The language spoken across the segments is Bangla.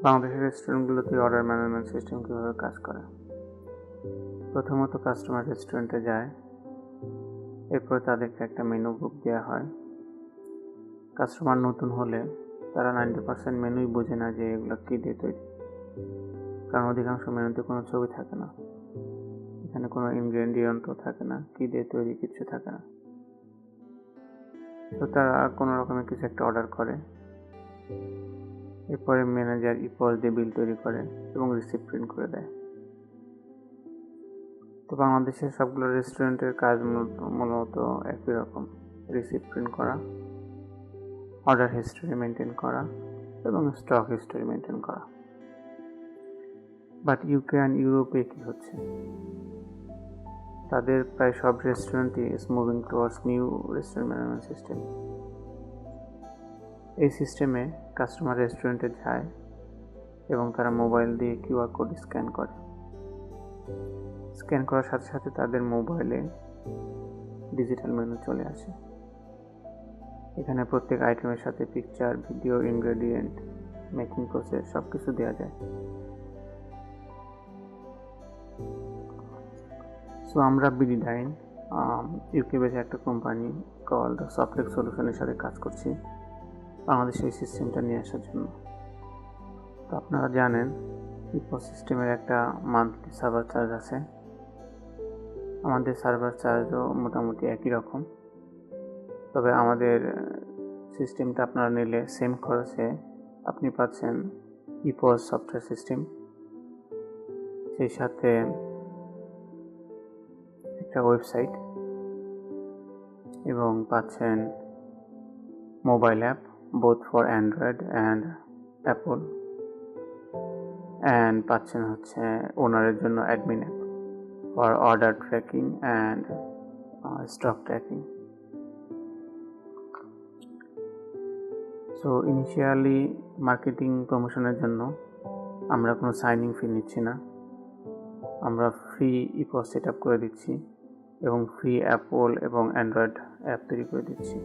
বাংলাদেশের রেস্টুরেন্টগুলোতে অর্ডার ম্যানেজমেন্ট সিস্টেম কীভাবে কাজ করে? প্রথমত কাস্টমার রেস্টুরেন্টে যায়, এরপর তাদেরকে একটা মেনু বুক দেওয়া হয়। কাস্টমার নতুন হলে তারা 90% মেনুই বোঝে না যে এগুলো কী দিয়ে তৈরি, কারণ অধিকাংশ মেনুতে কোনো ছবি থাকে না, এখানে কোনো ইনগ্রেডিয়েন্টও থাকে না, কী দিয়ে তৈরি কিচ্ছু থাকে না। তো তারা কোনো রকমের কিছু একটা অর্ডার করে, এরপরে ম্যানেজার ইপস দিয়ে বিল তৈরি করে এবং রিসিপ্ট প্রিন্ট করে দেয়। তো বাংলাদেশের সবগুলো রেস্টুরেন্টের কাজ মূলত একই রকম, রিসিপ্ট প্রিন্ট করা, অর্ডার হিস্টোরি মেনটেন করা এবং স্টক হিস্টোরি মেনটেন করা। বাট ইউকে অ্যান্ড ইউরোপে কী হচ্ছে, তাদের প্রায় সব রেস্টুরেন্টই is moving towards new restaurant management system. এই সিস্টেমে কাস্টমার রেস্টুরেন্টে যায় এবং তারা মোবাইল দিয়ে কিউআর কোড স্ক্যান করে। স্ক্যান করার সাথে সাথে তাদের মোবাইলে ডিজিটাল মেনু চলে আসে। এখানে প্রত্যেক আইটেমের সাথে picture, video, ingredient, making process সব কিছু দেওয়া যায়। সো আমরা বিডিডাইন ইউকে বেসে একটা কোম্পানি কল্ড সফটটেক সলিউশনের সাথে কাজ করছি বাংলাদেশে এই সিস্টেমটা নিয়ে আসার জন্য। তো আপনারা জানেন ইপস সিস্টেমের একটা মান্থলি সার্ভার চার্জ আছে, আমাদের সার্ভার চার্জও মোটামুটি একই রকম। তবে আমাদের সিস্টেমটা আপনারা নিলে সেম খরচে আপনি পাচ্ছেন ইপস সফটওয়্যার সিস্টেম, সেই সাথে একটা ওয়েবসাইট এবং পাচ্ছেন mobile app both for Android and Apple, and পাচ্ছেন হচ্ছে ওনারের জন্য admin app for order tracking and stock tracking. So initially marketing প্রমোশনের জন্য আমরা কোনো সাইনিং ফি নিচ্ছি না, আমরা ফ্রি ইপস সেট আপ করে দিচ্ছি এবং ফ্রি অ্যাপল এবং অ্যান্ড্রয়েড অ্যাপ তৈরি করে দিচ্ছি।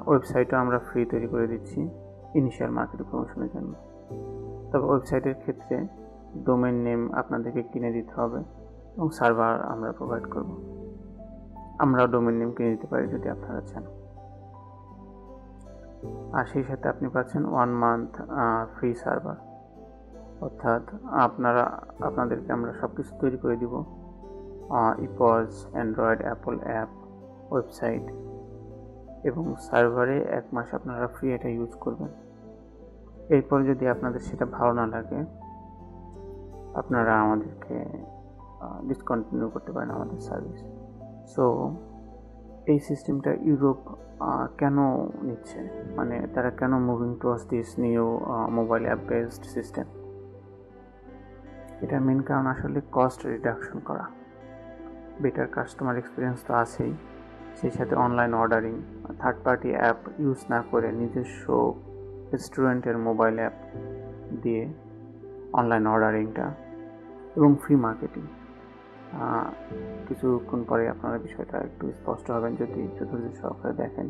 ওয়েবসাইটও আমরা ফ্রি তৈরি করে দিচ্ছি ইনিশিয়াল মার্কেটিং প্রমোশনের জন্য। তবে ওয়েবসাইটের ক্ষেত্রে ডোমেন নেম আপনাদেরকে কিনে দিতে হবে এবং সার্ভার আমরা প্রোভাইড করব। আমরাও ডোমেন নেম কিনে দিতে পারি যদি আপনারা চান। আর সেই সাথে আপনি পাচ্ছেন 1 মান্থ ফ্রি সার্ভার, অর্থাৎ আপনাদেরকে আমরা সব কিছু তৈরি করে দিব, ifs, Android, Apple app, website এবং সার্ভারে 1 মাস আপনারা ফ্রি এটা ইউজ করবেন। এরপর যদি আপনাদের সেটা ভালো না লাগে আপনারা আমাদেরকে ডিসকন্টিনিউ করতে পারেন আমাদের সার্ভিস। সো এই সিস্টেমটা ইউরোপ কেন নিচ্ছে, মানে তারা কেন moving towards this new mobile app based system? এটার মেন কারণ আসলে কস্ট রিডাকশন করা। বেটার কাস্টমার এক্সপিরিয়েন্স তো আছেই, সেই সাথে online ordering, third party app use না করে নিজস্ব রেস্টুরেন্টের মোবাইল অ্যাপ দিয়ে অনলাইন অর্ডারিংটা এবং ফ্রি মার্কেটিং। কিছুক্ষণ পরে আপনারা বিষয়টা একটু স্পষ্ট হবেন যদি ধৈর্য সহকারে দেখেন।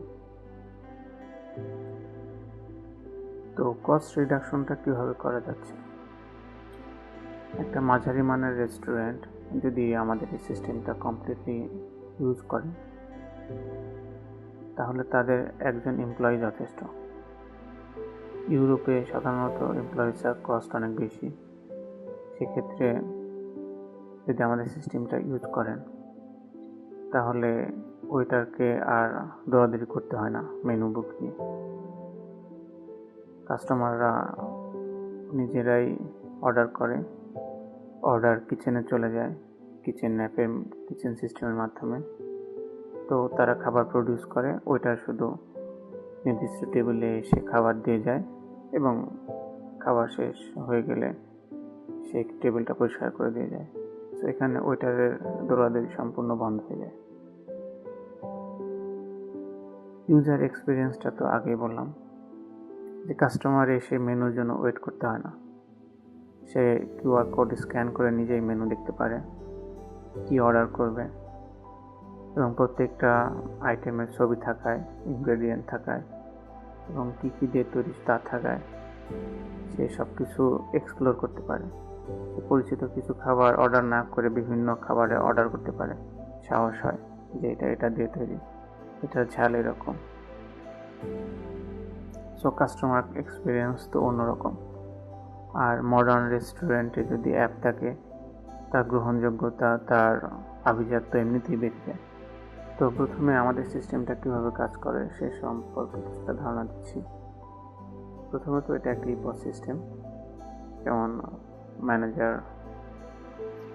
তো কস্ট রিডাকশনটা কীভাবে করা যাচ্ছে? একটা মাঝারি মানের রেস্টুরেন্ট যদি আমাদের এই সিস্টেমটা কমপ্লিটলি ইউজ করে তাহলে তাদের একজন এমপ্লয়ি যথেষ্ট। ইউরোপে সাধারণত এমপ্লয়িজের কস্ট অনেক বেশি, সেক্ষেত্রে যদি আমাদের সিস্টেমটা ইউজ করেন তাহলে ওয়েটারকে আর দৌড়াদৌড়ি করতে হয় না মেনু বুক নিয়ে। কাস্টমাররা নিজেরাই অর্ডার করে, অর্ডার কিচেনে চলে যায় কিচেন অ্যাপের কিচেন সিস্টেমের মাধ্যমে। তো তারা খাবার প্রডিউস করে, ওয়েটার শুধু নির্দিষ্ট টেবিলে এসে খাবার দিয়ে যায় এবং খাবার শেষ হয়ে গেলে সেই টেবিলটা পরিষ্কার করে দিয়ে যায়। তো এখানে ওয়েটারের দৌড়াদৌড়ি সম্পূর্ণ বন্ধ হয়ে যায়। ইউজার এক্সপিরিয়েন্সটা তো আগেই বললাম যে কাস্টমার এসে মেনুর জন্য ওয়েট করতে হয় না, সে কিউআর কোড স্ক্যান করে নিজেই মেনু দেখতে পারে, কি অর্ডার করবে এবং প্রত্যেকটা আইটেমের ছবি থাকায়, ইনগ্রেডিয়েন্ট থাকায় এবং কী কী দিয়ে তৈরি তা থাকায় সে সব কিছু এক্সপ্লোর করতে পারে, সে পরিচিত কিছু খাবার অর্ডার না করে বিভিন্ন খাবারে অর্ডার করতে পারে, সাহস হয় যে এটা এটা দিয়ে তৈরি, এটার ঝাল এরকম। সো কাস্টমার এক্সপিরিয়েন্স তো অন্যরকম। আর মডার্ন রেস্টুরেন্টে যদি অ্যাপ থাকে, তার গ্রহণযোগ্যতা, তার আভিজাত্য এমনিতেই বেড়ে যায়। তো প্রথমে আমাদের সিস্টেমটা কীভাবে কাজ করে সে সম্পর্কে কিছুটা ধারণা দিচ্ছি। প্রথমত এটা একটা ইপস সিস্টেম, যেমন ম্যানেজার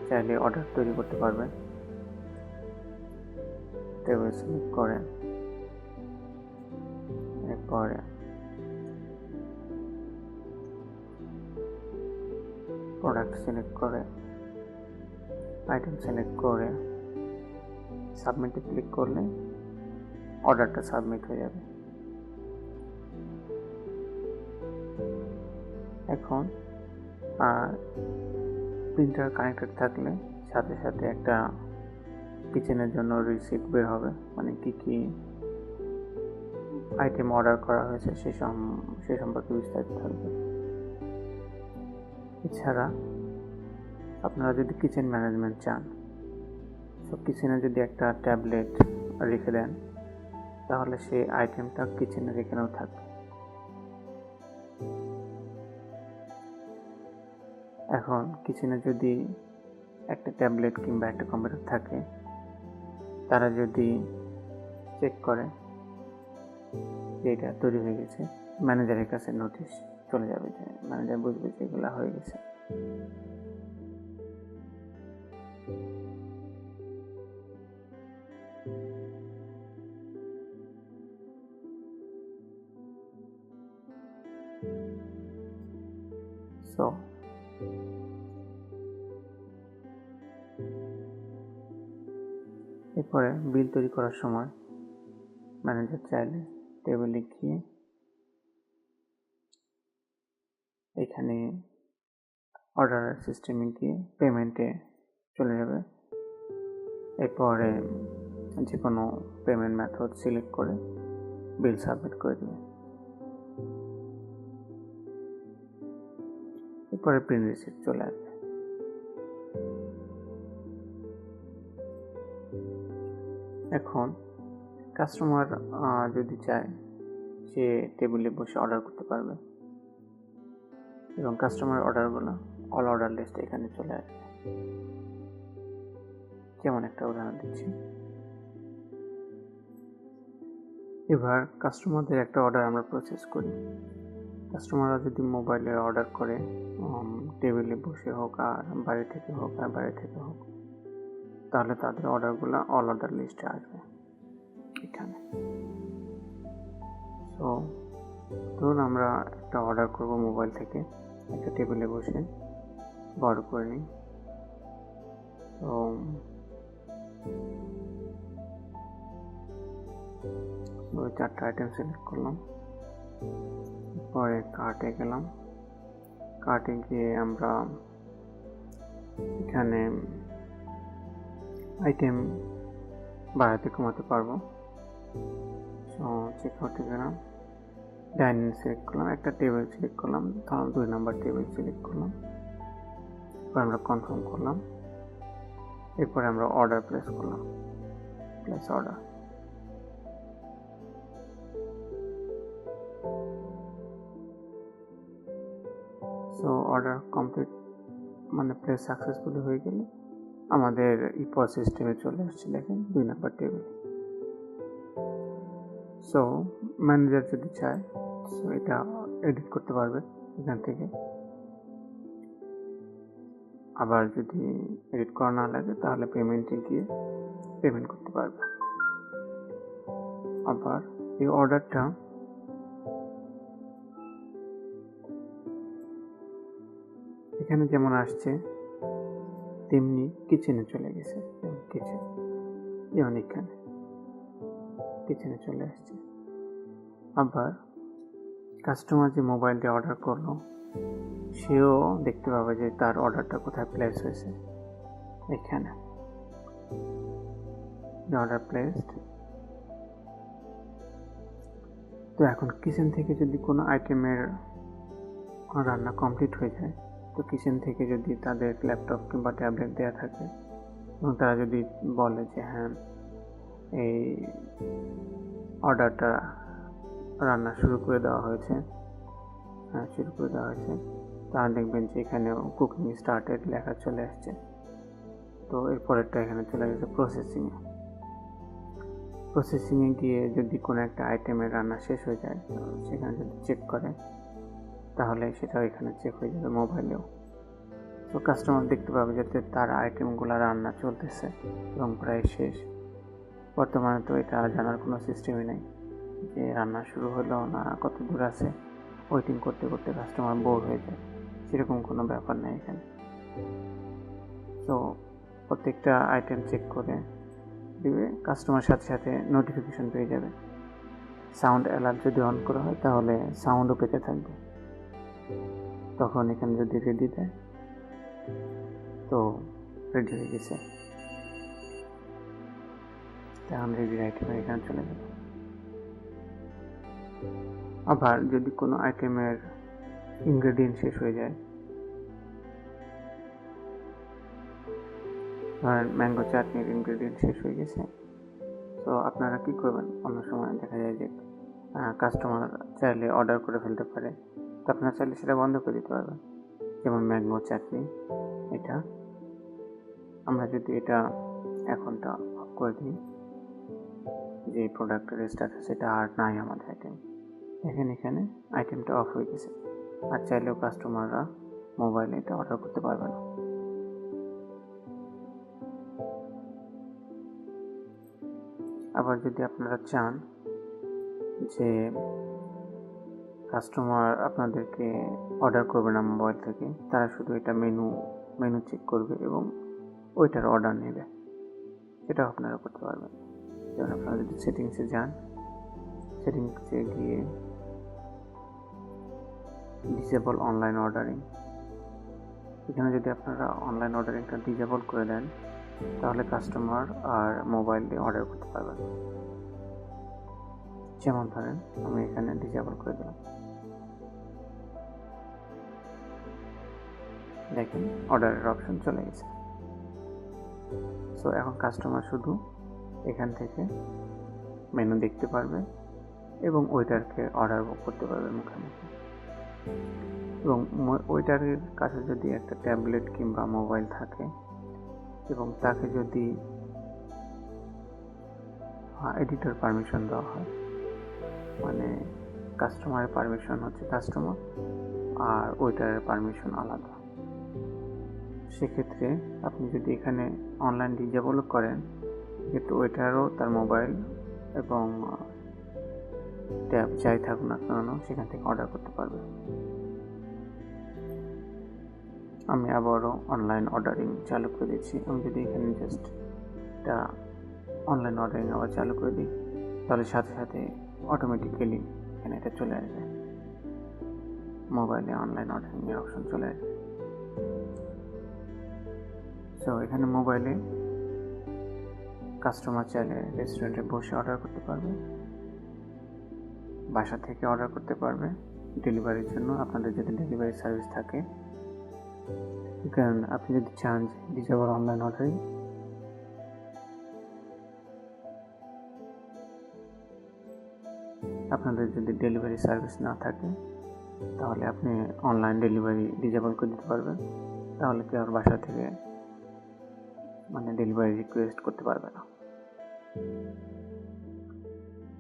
চাইলে অর্ডার তৈরি করতে পারবে। টেবিল সিলেক্ট করে, এরপরে প্রোডাক্ট সিলেক্ট করে, আইটেম সিলেক্ট করে সাবমিটে ক্লিক করলে অর্ডারটা সাবমিট হয়ে যাবে। এখন প্রিন্টার কানেক্টেড থাকলে সাথে সাথে একটা কিচেনের জন্য রিসিপ্ট বের হবে, মানে কি কি আইটেম অর্ডার করা হয়েছে সে সম্পর্কে বিস্তারিত থাকবে। এছাড়া আপনারা যদি কিচেন ম্যানেজমেন্ট চান, সব কিচেনে যদি একটা ট্যাবলেট রেখে দেন, তাহলে সেই আইটেমটা কিচেনে রেখেও থাকবে। এখন কিচেনে যদি একটা ট্যাবলেট কিংবা একটা কম্পিউটার থাকে, তারা যদি চেক করে যে এটা তৈরি হয়ে গেছে, ম্যানেজারের কাছে নোটিশ চলে যাবে, যে ম্যানেজার বুঝবে যে এগুলো হয়ে গেছে। সো এরপরে বিল তৈরি করার সময় ম্যানেজার চাইলে টেবিলে গিয়ে এখানে অর্ডার সিস্টেমে গিয়ে পেমেন্টে চলে যাবে। এরপরে যে কোনো পেমেন্ট মেথড সিলেক্ট করে বিল সাবমিট করে দেবে। এরপরে প্রিন্ট রিসিপ্ট চলে আসবে। এখন কাস্টমার যদি চায়, সে টেবিলে বসে অর্ডার করতে পারবে এবং কাস্টমার অর্ডারগুলো অল অর্ডার লিস্ট এখানে চলে আসবে। যেমন একটা উদাহরণ দিচ্ছি, এবার কাস্টমারদের একটা অর্ডার আমরা প্রসেস করি। কাস্টমাররা যদি মোবাইলে অর্ডার করে, টেবিলে বসে হোক আর বাড়ি থেকে হোক, তাহলে তাদের অর্ডারগুলো অল অর্ডার লিস্টে আসবে এখানে। সো ধরুন আমরা একটা অর্ডার করব মোবাইল থেকে, একটা টেবিলে বসে বড় করে নিই। তো ওই 4টা আইটেম সিলেক্ট করলাম, পরে কার্টে গেলাম। কার্টে গিয়ে আমরা এখানে আইটেম বাড়াতে কমাতে পারবো। সো চেক আউটে গেলাম, ডাইনিং সিলেক্ট করলাম, একটা টেবিল সিলেক্ট করলাম, ধরুন 2 নম্বর টেবিল সিলেক্ট করলাম। এরপর আমরা কনফার্ম করলাম। এরপরে আমরা অর্ডার প্লেস করলাম, place order. So order complete, মানে প্লেস সাকসেসফুলি হয়ে গেলে আমাদের ইপস সিস্টেমে চলে আসছে, দেখেন 2 নম্বর টেবিল। সো ম্যানেজার যদি চায়, সো এটা এডিট করতে পারবে এখান থেকে। আবার যদি এডিট করা না লাগে, তাহলে পেমেন্টে গিয়ে পেমেন্ট করতে পারবে। আবার এই অর্ডারটা এখানে যেমন আসছে, তেমনি কিচেনে চলে গেছে। যেমন এখানে কিচেনে চলে আসছে। আবার কাস্টমার যে মোবাইলটি অর্ডার করলো, সেও দেখতে পাবে যে তার অর্ডারটা কোথায় প্লেস হয়েছে, এখানে অর্ডার প্লেসড। তো এখন কিচেন থেকে যদি কোনো আইটেমের রান্না কমপ্লিট হয়ে যায়, তো কিচেন থেকে যদি তাদের ল্যাপটপ কিংবা ট্যাবলেট দেওয়া থাকে এবং তারা যদি বলে যে হ্যাঁ এই অর্ডারটা রান্না শুরু করে দেওয়া হয়েছে, তাহলে দেখবেন যে এখানে কুকিং স্টার্টেড লেখা চলে আসছে। তো এরপরেরটা এখানে চলে গেছে প্রসেসিংয়ে গিয়ে যদি কোনো একটা আইটেমের রান্না শেষ হয়ে যায়, সেখানে যদি চেক করে তাহলে সেটাও এখানে চেক হয়ে যাবে মোবাইলেও। তো কাস্টমার দেখতে পাবে যাতে তার আইটেমগুলো রান্না চলতেছে এবং প্রায় শেষ। বর্তমানে তো এটা জানার কোনো সিস্টেমই নেই যে রান্না শুরু হলো না কত দূর আছে, ওয়েটিং করতে করতে কাস্টমার বোর হয়ে যায়, সেরকম কোনো ব্যাপার নেই এখানে। তো প্রত্যেকটা আইটেম চেক করে দিবে, কাস্টমার সাথে সাথে নোটিফিকেশন পেয়ে যাবে। সাউন্ড অ্যালার্ট যদি অন করা হয় তাহলে সাউন্ডও পেতে থাকবে। তখন এখানে যদি রেডি দেয় তো রেডি হয়ে গেছে, তখন রেডি আইটেম এখানে চলে যাবে। আবার যদি কোনো আইটেমের ইনগ্রেডিয়েন্ট শেষ হয়ে যায়, ধরেন ম্যাঙ্গো চাটনির ইনগ্রেডিয়েন্ট শেষ হয়ে গেছে, তো আপনারা কি করবেন? অন্য সময় দেখা যায় যে কাস্টমার চাইলে অর্ডার করে ফেলতে পারে, তো আপনারা চাইলে সেটা বন্ধ করে দিতে পারবেন। যেমন ম্যাঙ্গো চাটনি, এটা আমরা যদি এটা এখনটা অফ করে দিই, যে প্রোডাক্টের স্ট্যাটাস সেটা আর নাই আমাদের আইটেম, দেখেন এখানে আইটেমটা অফ হয়ে গেছে, আর চাইলেও কাস্টমাররা মোবাইলে এটা অর্ডার করতে পারবে না। আবার যদি আপনারা চান যে কাস্টমার আপনাদেরকে অর্ডার করবে না মোবাইল থেকে, তারা শুধু এটা মেনু চেক করবে এবং ওইটার অর্ডার নেবে, সেটাও আপনারা করতে পারবেন। যেমন আপনারা যদি সেটিংসে যান, সেটিংসে গিয়ে ডিসেবল অনলাইন অর্ডারিং, এখানে যদি আপনারা অনলাইন অর্ডারিংটা ডিসেবল করে দেন তাহলে কাস্টমার আর মোবাইল দিয়ে অর্ডার করতে পারবেন। যেমন ধরেন আমি এখানে ডিসেবল করে দিলাম, দেখেন অর্ডারের অপশন চলে গেছে। সো এখন কাস্টমার শুধু এখান থেকে মেনু দেখতে পারবে এবং ওয়েটারকে অর্ডার করতে পারবে মুখোমুখি। এবং ওয়েটারের কাছে যদি একটা ট্যাবলেট কিংবা মোবাইল থাকে এবং তাকে যদি এডিটর পারমিশন দেওয়া হয়, মানে কাস্টমারের পারমিশন হচ্ছে কাস্টমার আর ওয়েটারের পারমিশন আলাদা, সেক্ষেত্রে আপনি যদি এখানে অনলাইন ডিসেবল করেন, কিন্তু ওয়েটারও তার মোবাইল এবং ট্যাব যাই থাকুক না কেন সেখান থেকে অর্ডার করতে পারবে। আমি আবারও অনলাইন অর্ডারিং চালু করে দিচ্ছি। আমি যদি এখানে জাস্ট এটা অনলাইন অর্ডারিং আবার চালু করে দিই, তাহলে সাথে সাথে অটোমেটিক্যালি এখানে এটা চলে আসবে, মোবাইলে অনলাইন অর্ডারিংয়ের অপশন চলে আসবে। সো এখানে মোবাইলে কাস্টমার চাইলে রেস্টুরেন্টে বসে অর্ডার করতে পারবে, বাসা থেকে অর্ডার করতে পারবে ডেলিভারির জন্য, আপনাদের যদি ডেলিভারি সার্ভিস থাকে। কারণ আপনি যদি চান যে ডিসেবল অনলাইন অর্ডারিং, আপনাদের যদি ডেলিভারি সার্ভিস না থাকে তাহলে আপনি অনলাইন ডেলিভারি ডিসেবল করে দিতে পারবেন, তাহলে কেউ আর বাসা থেকে ডেলিভারি রিকোয়েস্ট করতে পারবে না।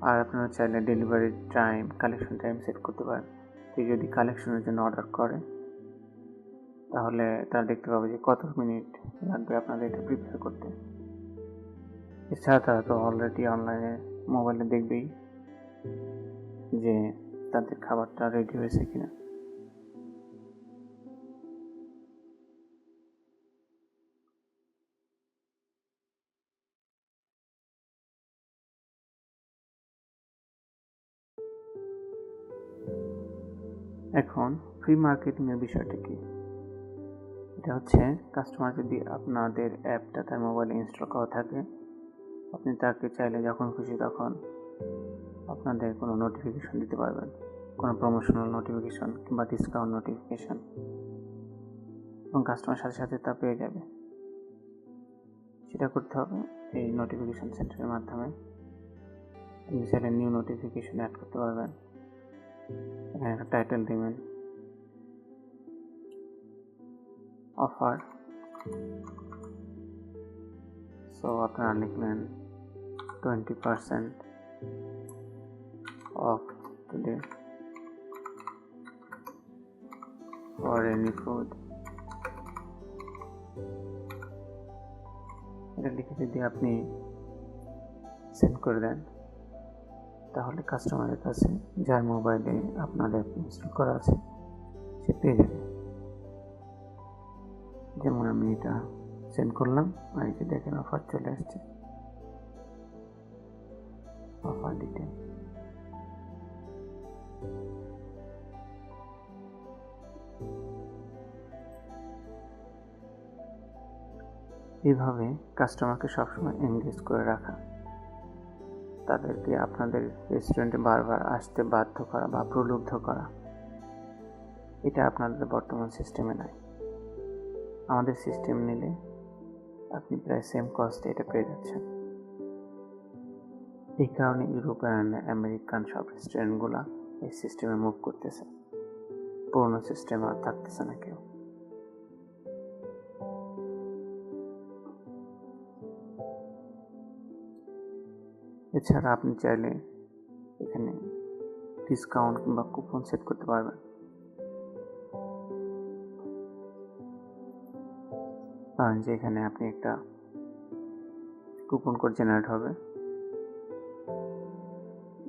আর আপনারা চাইলে delivery time, collection time set করতে পারেন। কেউ যদি কালেকশনের জন্য অর্ডার করে তাহলে তারা দেখতে পাবে যে কত মিনিট লাগবে আপনাদের এটা প্রিপেয়ার করতে। এছাড়া তারা তো অলরেডি অনলাইনে মোবাইলে দেখবেই যে তাদের খাবারটা রেডি হয়েছে কিনা। এখন ফ্রি মার্কেটিংয়ের বিষয়টা কি? এটা হচ্ছে কাস্টমার যদি আপনাদের অ্যাপটা তার মোবাইলে ইনস্টল করা থাকে, আপনি তাকে চাইলে যখন খুশি তখন আপনাদের কোনো নোটিফিকেশন দিতে পারবেন কোনো প্রমোশনাল নোটিফিকেশন কিংবা ডিসকাউন্ট নোটিফিকেশন, এবং কাস্টমার সাথে সাথে তা পেয়ে যাবে। সেটা করতে হবে এই নোটিফিকেশন সেন্টারের মাধ্যমে। আপনি চাইলে নিউ নোটিফিকেশন অ্যাড করতে পারবেন। এখানে একটা টাইটেল দিবেন, অফার। সো আপনারা লিখলেন 20% of today for any food. এটা লিখে যদি আপনি সেন্ড করে দেন, তাহলে কাস্টমারের কাছে যার মোবাইলে আপনার অ্যাপ ইনস্টল করা আছে সে পেয়ে যাবে। যেমন আমি এটা সেন্ড করলাম, আর এই যে দেখেন অফার চলে আসছে, অফার ডিটেল। এইভাবে কাস্টমারকে সবসময় এনগেজ করে রাখা, তাদেরকে আপনাদের রেস্টুরেন্টে বারবার আসতে বাধ্য করা বা প্রলুব্ধ করা, এটা আপনাদের বর্তমান সিস্টেমে নাই। আমাদের সিস্টেম নিলে আপনি প্রায় সেম কস্টে এটা পেয়ে যাচ্ছেন। এই কারণে ইউরোপিয়ান আমেরিকান সব রেস্টুরেন্টগুলো এই সিস্টেমে মুভ করতেছে, পুরোনো সিস্টেম আর থাকতেছে না কেউ। এছাড়া আপনি চাইলে এখানে ডিসকাউন্ট কিংবা কুপন সেট করতে পারবেন। কারণ যে এখানে আপনি একটা কুপন কোড জেনারেট হবে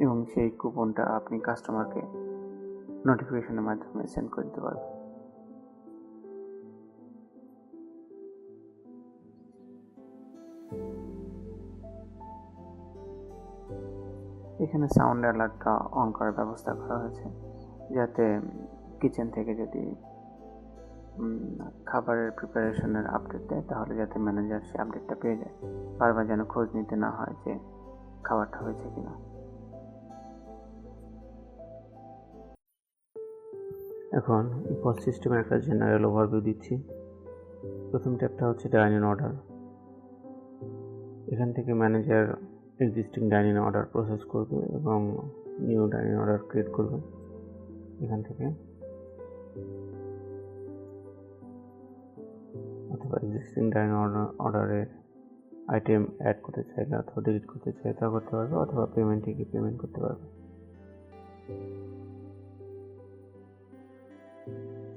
এবং সেই কুপনটা আপনি কাস্টমারকে নোটিফিকেশনের মাধ্যমে সেন্ড করে দিতে পারবেন। এখানে সাউন্ড অ্যালার্টটা অন করার ব্যবস্থা করা হয়েছে, যাতে কিচেন থেকে যদি খাবারের প্রিপারেশনের আপডেট দেয়, তাহলে যাতে ম্যানেজার সে আপডেটটা পেয়ে যায়, বারবার যেন খোঁজ নিতে না হয় যে খাবারটা হয়েছে কিনা। এখন ইপস সিস্টেমের একটা জেনারেল ওভারভিউ দিচ্ছি। প্রথম ট্যাবটা হচ্ছে ডাইনিং অর্ডার। এখান থেকে manager existing dining order process করবে এবং নিউ ডাইনিং অর্ডার ক্রিয়েট করবে। এখান থেকে অথবা এক্সিস্টিং ডাইনিং অর্ডারের আইটেম অ্যাড করতে চাইলে অথবা ডিলিট করতে চাইলে তা করতে পারবে, অথবা পেমেন্ট থেকে পেমেন্ট করতে পারবে।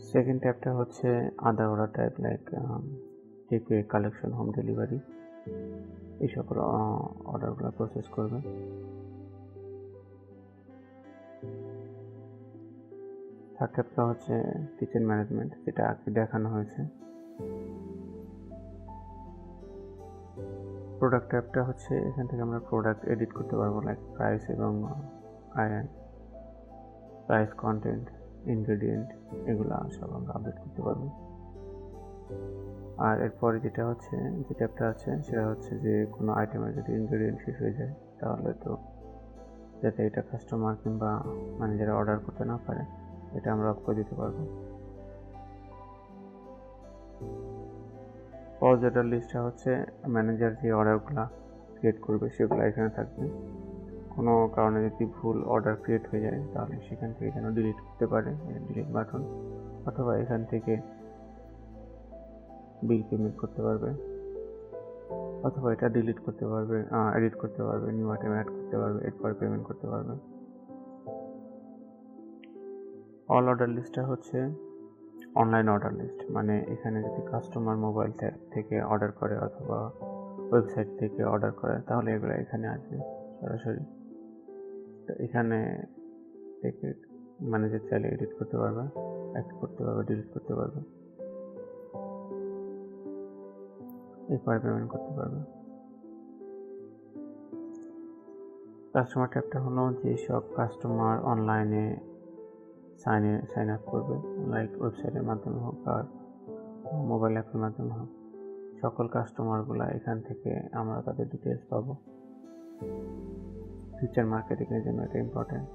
সেকেন্ড ট্যাবটা হচ্ছে other order type, like takeaway, collection, home delivery, এই সকল অর্ডারগুলো প্রসেস করবে। থার্ড ট্যাবটা হচ্ছে কিচেন ম্যানেজমেন্ট, যেটা আগে দেখানো হয়েছে। প্রোডাক্ট ট্যাবটা হচ্ছে এখান থেকে আমরা প্রোডাক্ট এডিট করতে পারবো, লাইক প্রাইস এবং প্রাইস, কন্টেন্ট, ইনগ্রেডিয়েন্ট, এগুলো সব আমরা আপডেট করতে পারবো। আর এরপরে যেটা হচ্ছে যে ট্যাবটা আছে সেটা হচ্ছে যে কোনো আইটেমের যদি ইনগ্রেডিয়েন্ট শেষ হয়ে যায়, তাহলে তো যাতে এটা কাস্টমার কিংবা ম্যানেজার অর্ডার করতে না পারে, এটা আমরা অফ করে দিতে পারবো। পজ অর্ডার লিস্টটা হচ্ছে ম্যানেজার যে অর্ডারগুলো ক্রিয়েট করবে সেগুলো এখানে থাকবে। কোনো কারণে যদি ভুল অর্ডার ক্রিয়েট হয়ে যায়, তাহলে সেখান থেকে যেন ডিলিট করতে পারে, ডিলিট বাটন, অথবা এখান থেকে বিল পেমেন্ট করতে পারবে, অথবা এটা ডিলিট করতে পারবে, এডিট করতে পারবে, নিউ আইটেম অ্যাড করতে পারবে, এরপর পেমেন্ট করতে পারবে। অল অর্ডার লিস্টটা হচ্ছে অনলাইন অর্ডার লিস্ট, মানে এখানে যদি কাস্টমার মোবাইল থেকে অর্ডার করে অথবা ওয়েবসাইট থেকে অর্ডার করে, তাহলে এগুলো এখানে আসবে সরাসরি। তো এখানে থেকে ম্যানেজার চাইলে এডিট করতে পারবে, অ্যাড করতে পারবে, ডিলিট করতে পারবে, এরপরে পেমেন্ট করতে পারবে। কাস্টমার ট্যাবটা হলো যেসব কাস্টমার অনলাইনে সাইন আপ করবে, লাইক ওয়েবসাইটের মাধ্যমে হোক আর মোবাইল অ্যাপের মাধ্যমে হোক, সকল কাস্টমারগুলো এখান থেকে আমরা তাদের ডিটেলস পাবো। ফিউচার মার্কেটিংয়ের জন্য এটা ইম্পর্টেন্ট।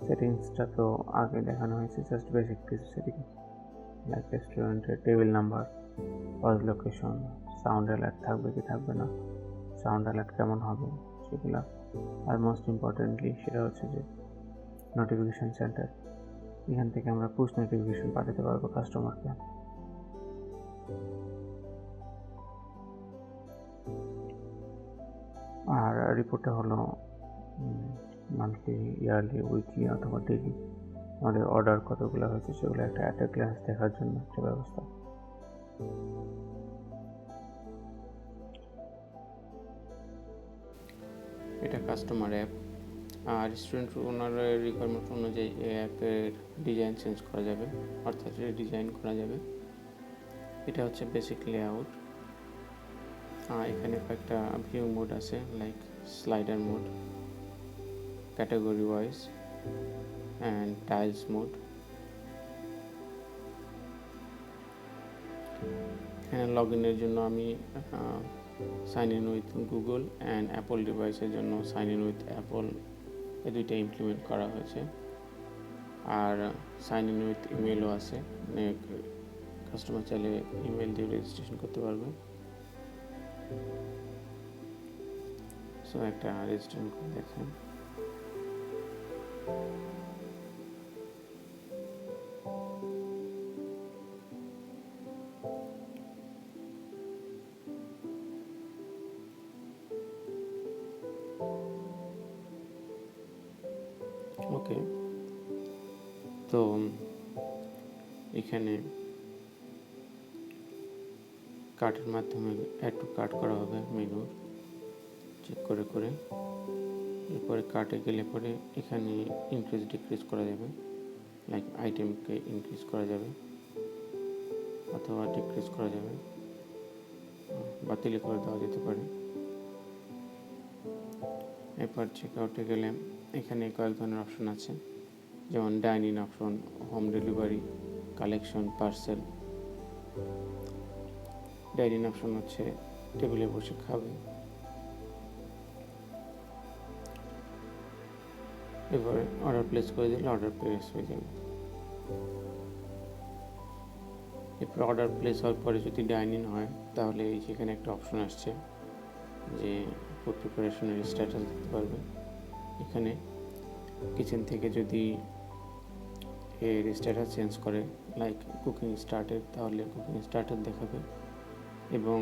সেটিংসটা তো আগে দেখানো হয়েছে, জাস্ট বেসিক কিছু সেটিং লাইক রেস্টুরেন্টের table number, POS location, sound alert থাকবে কি থাকবে না, সাউন্ড অ্যালার্ট কেমন হবে সেগুলো। আর মোস্ট ইম্পর্টেন্টলি সেটা হচ্ছে যে নোটিফিকেশান সেন্টার, এখান থেকে আমরা পুশ নোটিফিকেশান পাঠাতে পারবো কাস্টমারকে। আর রিপোর্টটা হলো মান্থলি, ইয়ারলি, উইকলি অথবা ডেইলি আমাদের অর্ডার কতগুলো হয়েছে সেগুলো একটা অ্যাট এ গ্ল্যান্স দেখার জন্য একটা ব্যবস্থা। এটা কাস্টমার অ্যাপ। আর রেস্টুরেন্ট ওনারের রিকোয়ারমেন্ট অনুযায়ী এই অ্যাপের ডিজাইন চেঞ্জ করা যাবে, অর্থাৎ রিডিজাইন করা যাবে। এটা হচ্ছে বেসিক লেআউট। এখানে কয়েকটা ভিউ মোড আছে, like slider mode, category wise and tiles mode. এখানে লগ ইনের জন্য আমি sign in with Google and Apple ডিভাইসের জন্য সাইন ইন উইথ অ্যাপল, এই দুইটা ইমপ্লিমেন্ট করা হয়েছে। আর সাইন ইন উইথ ইমেলও আছে, মানে কাস্টমার চাইলে ইমেল দিয়ে রেজিস্ট্রেশন করতে পারবে। সো একটা রেজিস্ট্রেশন করে দেখেন। ওকে, তো এখানে কার্টের মাধ্যমে অ্যাড টু কার্ট করা হবে, মেনু চেক করে করে। এরপরে কার্টে গেলে পরে এখানে ইনক্রিজ ডিক্রিজ করা যাবে, লাইক আইটেমকে ইনক্রিজ করা যাবে অথবা ডিক্রিজ করা যাবে, বাতিল করে দেওয়া যেতে পারে। এরপর চেক আউটে গেলে এখানে কয়েক ধরনের অপশন আছে, যেমন dine in option, home delivery, collection, parcel. Dine in option হচ্ছে টেবিলে বসে খাবে। এবারে অর্ডার প্লেস করে দিলে অর্ডার প্লেস হয়ে যাবে। এরপর অর্ডার প্লেস হওয়ার পরে যদি ডাইন ইন হয় তাহলে এই যেখানে একটা অপশন আসছে যে ফুড প্রিপারেশনের স্ট্যাটাস দেখতে পারবে। এখানে কিচেন থেকে যদি এর স্ট্যাটাস চেঞ্জ করে, লাইক কুকিং স্টার্টেড, তাহলে কুকিং স্টার্টেড দেখাবে। এবং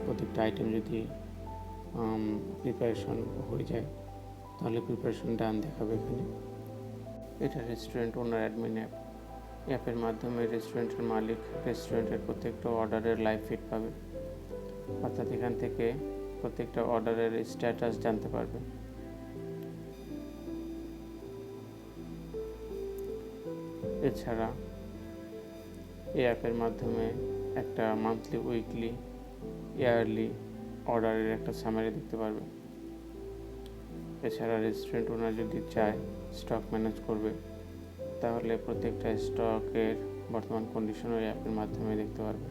প্রত্যেকটা আইটেম যদি প্রিপারেশন হয়ে যায় তাহলে প্রিপারেশন ডান দেখাবে এখানে। এটা রেস্টুরেন্ট ওনার অ্যাডমিন অ্যাপ। অ্যাপের মাধ্যমে রেস্টুরেন্টের মালিক রেস্টুরেন্টের প্রত্যেকটা অর্ডারের লাইভ ফিড পাবে, অর্থাৎ এখান থেকে প্রত্যেকটা অর্ডারের স্ট্যাটাস জানতে পারবে। এছাড়া এই অ্যাপের মাধ্যমে একটা মান্থলি, উইকলি, ইয়ারলি অর্ডারের একটা সামারি দেখতে পারবে। এছাড়া রেস্টুরেন্ট ওনার যদি চায় স্টক ম্যানেজ করবে তাহলে প্রত্যেকটা স্টকের বর্তমান কন্ডিশন ওই অ্যাপের মাধ্যমে দেখতে পারবে।